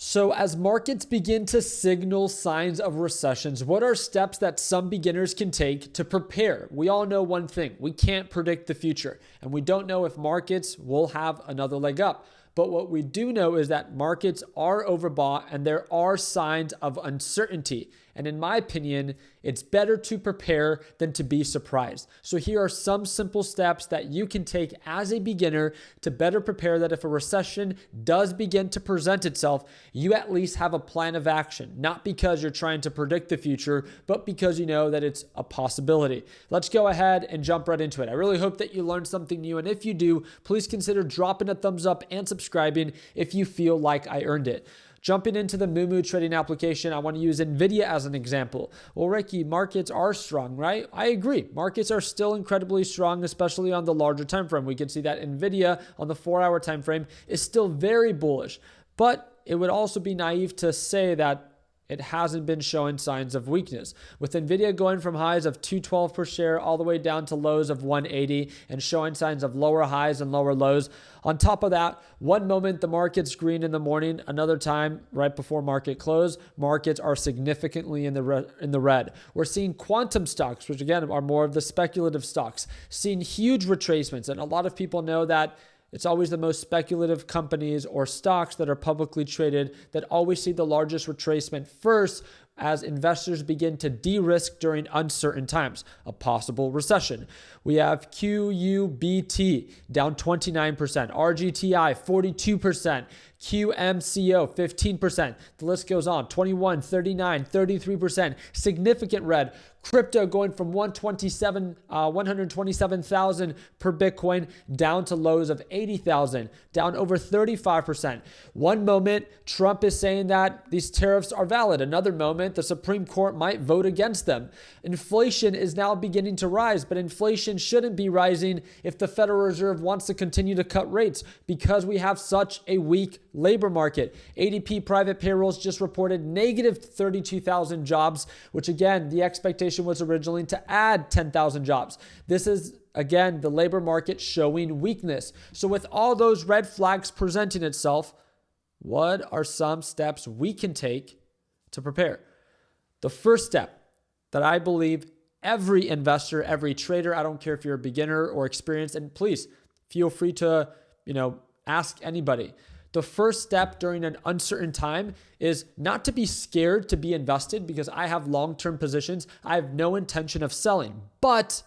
So as markets begin to signal signs of recessions, what are steps that some beginners can take to prepare? We all know one thing: we can't predict the future, and we don't know if markets will have another leg up. But what we do know is that markets are overbought and there are signs of uncertainty. And in my opinion, it's better to prepare than to be surprised. So here are some simple steps that you can take as a beginner to better prepare, that if a recession does begin to present itself, you at least have a plan of action, not because you're trying to predict the future, but because you know that it's a possibility. Let's go ahead and jump right into it. I really hope that you learned something new. And if you do, please consider dropping a thumbs up and subscribing if you feel like I earned it. Jumping into the Mumu trading application, I want to use nvidia as an example. Well, Ricky, markets are strong, right? I agree. Markets are still incredibly strong, especially on the larger time frame. We can see that nvidia on the 4-hour time frame is still very bullish, but it would also be naive to say that it hasn't been showing signs of weakness, with nvidia going from highs of $212 per share all the way down to lows of $180 and showing signs of lower highs and lower lows. On top of that, one moment the market's green in the morning, another time right before market close, markets are significantly in the red. We're seeing quantum stocks, which again are more of the speculative stocks, seeing huge retracements. And a lot of people know that it's always the most speculative companies or stocks that are publicly traded that always see the largest retracement first, as investors begin to de-risk during uncertain times, a possible recession. We have QUBT down 29%, RGTI 42%, QMCO 15%. The list goes on, 21, 39, 33%, significant red. Crypto going from 127,000 per Bitcoin down to lows of 80,000, down over 35%. One moment, Trump is saying that these tariffs are valid. Another moment, the Supreme Court might vote against them. Inflation is now beginning to rise, but inflation shouldn't be rising if the Federal Reserve wants to continue to cut rates, because we have such a weak labor market. ADP private payrolls just reported negative 32,000 jobs, which again, the expectation was originally to add 10,000 jobs. This is, again, the labor market showing weakness. So with all those red flags presenting itself, what are some steps we can take to prepare? The first step that I believe every investor, every trader, I don't care if you're a beginner or experienced, and please feel free to, ask anybody. The first step during an uncertain time is not to be scared to be invested, because I have long-term positions. I have no intention of selling, but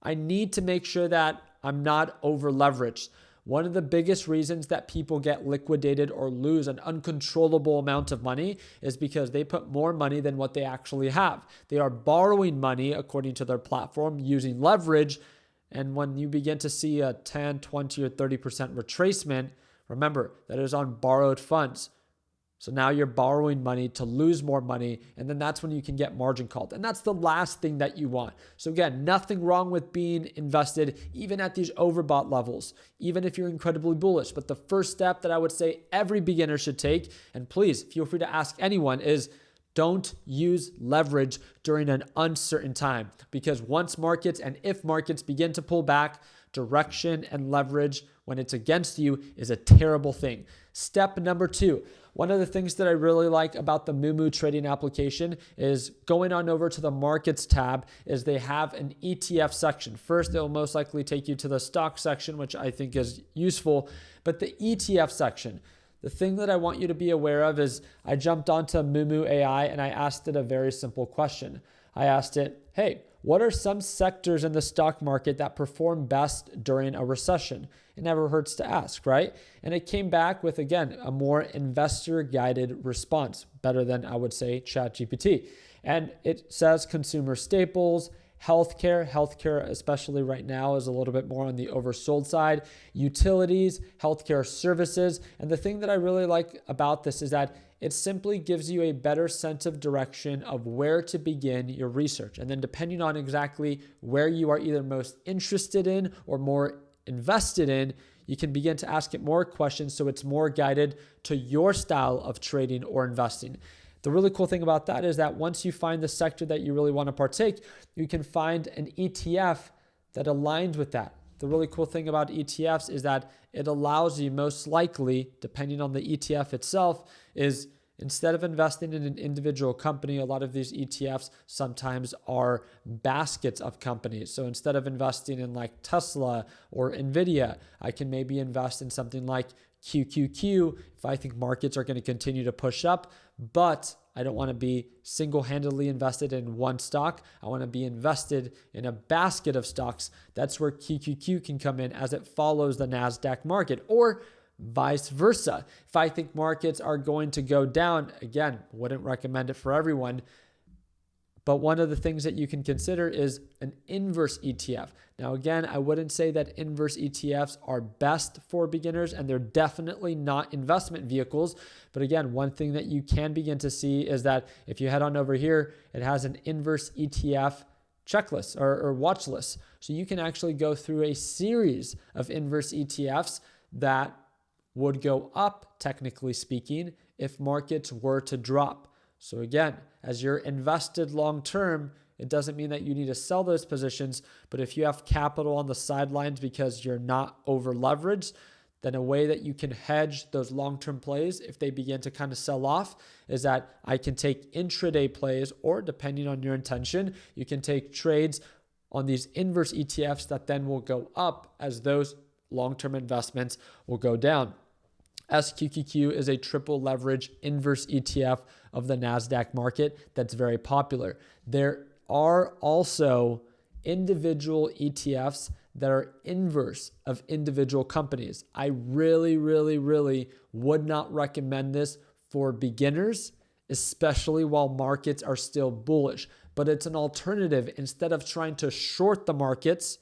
I need to make sure that I'm not over-leveraged. One of the biggest reasons that people get liquidated or lose an uncontrollable amount of money is because they put more money than what they actually have. They are borrowing money according to their platform using leverage. And when you begin to see a 10, 20, or 30% retracement, remember, that is on borrowed funds. So now you're borrowing money to lose more money, and then that's when you can get margin called. And that's the last thing that you want. So again, nothing wrong with being invested, even at these overbought levels, even if you're incredibly bullish. But the first step that I would say every beginner should take, and please feel free to ask anyone, is don't use leverage during an uncertain time. Because once markets and if markets begin to pull back, direction and leverage when it's against you is a terrible thing. Step number 2. One of the things that I really like about the Mumu trading application is going on over to the markets tab, is they have an ETF section. First, they'll most likely take you to the stock section, which I think is useful, but the ETF section, the thing that I want you to be aware of is I jumped onto Mumu AI and I asked it a very simple question. I asked it, hey, what are some sectors in the stock market that perform best during a recession? It never hurts to ask, right? And it came back with, again, a more investor-guided response, better than, I would say, ChatGPT. And it says consumer staples, healthcare, especially right now, is a little bit more on the oversold side, utilities, healthcare services. And the thing that I really like about this is that it simply gives you a better sense of direction of where to begin your research. And then depending on exactly where you are either most interested in or more invested in, you can begin to ask it more questions so it's more guided to your style of trading or investing. The really cool thing about that is that once you find the sector that you really want to partake, you can find an ETF that aligns with that. the really cool thing about ETFs is that it allows you, most likely, depending on the ETF itself, is instead of investing in an individual company, a lot of these ETFs sometimes are baskets of companies. So instead of investing in like Tesla or nvidia, I can maybe invest in something like QQQ if I think markets are going to continue to push up, but I don't want to be single-handedly invested in one stock. I want to be invested in a basket of stocks. That's where QQQ can come in as it follows the NASDAQ market, or vice versa. If I think markets are going to go down, again, wouldn't recommend it for everyone, but one of the things that you can consider is an inverse ETF. Now, again, I wouldn't say that inverse ETFs are best for beginners, and they're definitely not investment vehicles. But again, one thing that you can begin to see is that if you head on over here, it has an inverse ETF checklist or watch list. So you can actually go through a series of inverse ETFs that would go up, technically speaking, if markets were to drop. So again, as you're invested long-term, it doesn't mean that you need to sell those positions, but if you have capital on the sidelines because you're not over-leveraged, then a way that you can hedge those long-term plays if they begin to kind of sell off is that I can take intraday plays, or depending on your intention, you can take trades on these inverse ETFs that then will go up as those long-term investments will go down. SQQQ is a triple leverage inverse ETF of the NASDAQ market that's very popular. There are also individual ETFs that are inverse of individual companies. I really would not recommend this for beginners, especially while markets are still bullish. But it's an alternative. Instead of trying to short the markets,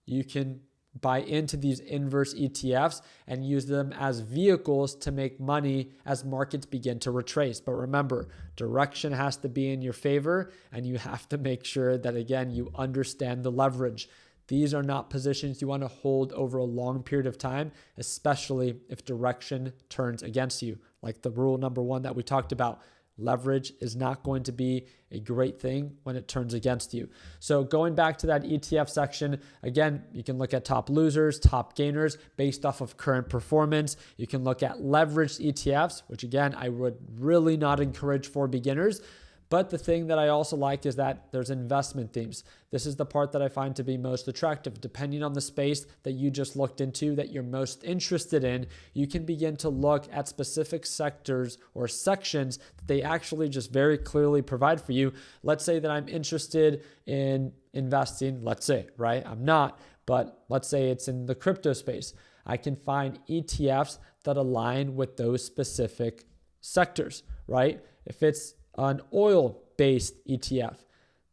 you can buy into these inverse ETFs and use them as vehicles to make money as markets begin to retrace. But remember, direction has to be in your favor, and you have to make sure that, again, you understand the leverage. These are not positions you want to hold over a long period of time, especially if direction turns against you. Like the rule number 1 that we talked about, leverage is not going to be a great thing when it turns against you. So going back to that ETF section, again, you can look at top losers, top gainers based off of current performance. You can look at leveraged ETFs, which again, I would really not encourage for beginners. But the thing that I also like is that there's investment themes. This is the part that I find to be most attractive. Depending on the space that you just looked into that you're most interested in, you can begin to look at specific sectors or sections that they actually just very clearly provide for you. Let's say that I'm interested in investing, let's say, right? I'm not, but let's say it's in the crypto space. I can find ETFs that align with those specific sectors, right? If it's an oil-based ETF,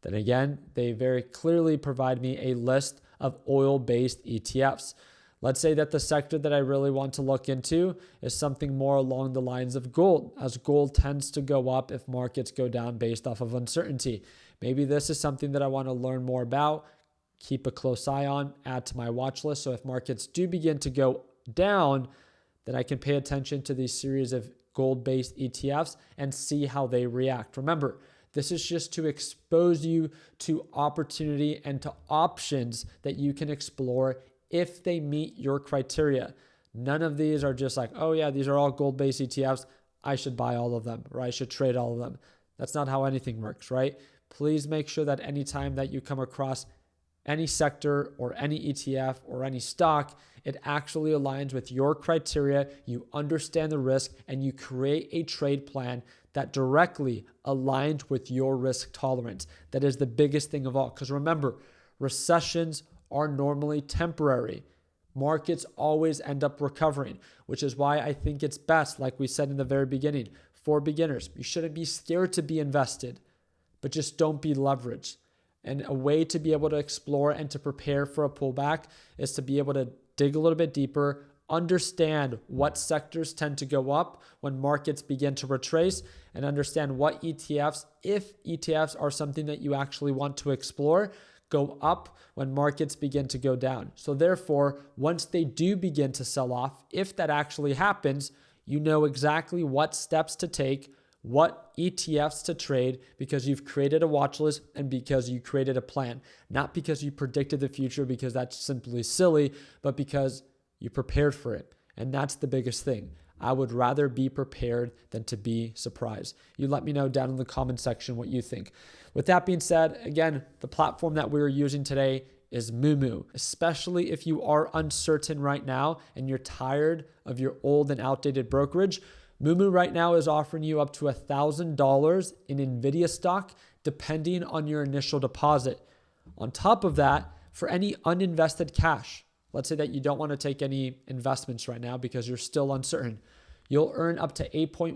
then again, they very clearly provide me a list of oil-based ETFs. Let's say that the sector that I really want to look into is something more along the lines of gold, as gold tends to go up if markets go down based off of uncertainty. Maybe this is something that I want to learn more about, keep a close eye on, add to my watch list. So if markets do begin to go down, then I can pay attention to these series of gold-based ETFs and see how they react. Remember, this is just to expose you to opportunity and to options that you can explore if they meet your criteria. None of these are just like, oh yeah, these are all gold-based ETFs, I should buy all of them, or I should trade all of them. That's not how anything works, right? Please make sure that anytime that you come across any sector or any ETF or any stock, it actually aligns with your criteria, you understand the risk, and you create a trade plan that directly aligns with your risk tolerance. That is the biggest thing of all. Because remember, recessions are normally temporary. Markets always end up recovering, which is why I think it's best, like we said in the very beginning, for beginners. You shouldn't be scared to be invested, but just don't be leveraged. And a way to be able to explore and to prepare for a pullback is to be able to dig a little bit deeper, understand what sectors tend to go up when markets begin to retrace, and understand what ETFs, if ETFs are something that you actually want to explore, go up when markets begin to go down. So therefore, once they do begin to sell off, if that actually happens, you know exactly what steps to take, what ETFs to trade because you've created a watch list and because you created a plan, not because you predicted the future, because that's simply silly, but because you prepared for it. And that's the biggest thing. I would rather be prepared than to be surprised. You let me know down in the comment section what you think. With that being said, again, the platform that we're using today is Mumu, especially if you are uncertain right now and you're tired of your old and outdated brokerage. Mumu right now is offering you up to $1,000 in nvidia stock, depending on your initial deposit. On top of that, for any uninvested cash, let's say that you don't want to take any investments right now because you're still uncertain, you'll earn up to 8.1%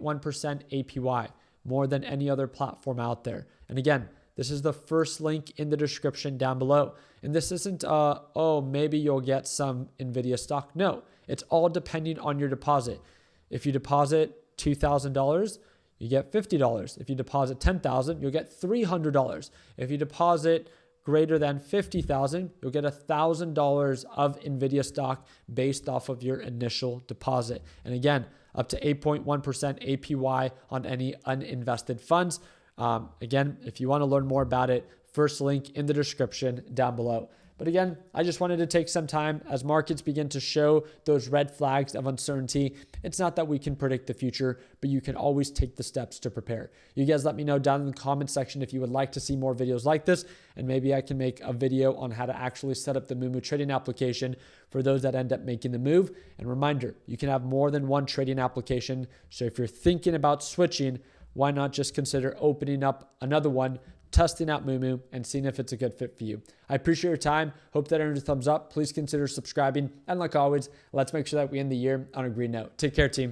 APY, more than any other platform out there. And again, this is the first link in the description down below. And this isn't, oh, maybe you'll get some nvidia stock. No, it's all depending on your deposit. If you deposit $2,000, you get $50. If you deposit $10,000, you'll get $300. If you deposit greater than $50,000, you'll get $1,000 of nvidia stock based off of your initial deposit. And again, up to 8.1% APY on any uninvested funds. Again, if you want to learn more about it, first link in the description down below. But again, I just wanted to take some time as markets begin to show those red flags of uncertainty. It's not that we can predict the future, but you can always take the steps to prepare. You guys let me know down in the comment section if you would like to see more videos like this, and maybe I can make a video on how to actually set up the Mumu trading application for those that end up making the move. And reminder, you can have more than one trading application. So if you're thinking about switching, why not just consider opening up another one, testing out Mumu, and seeing if it's a good fit for you. I appreciate your time. Hope that earned a thumbs up. Please consider subscribing. And like always, let's make sure that we end the year on a green note. Take care, team.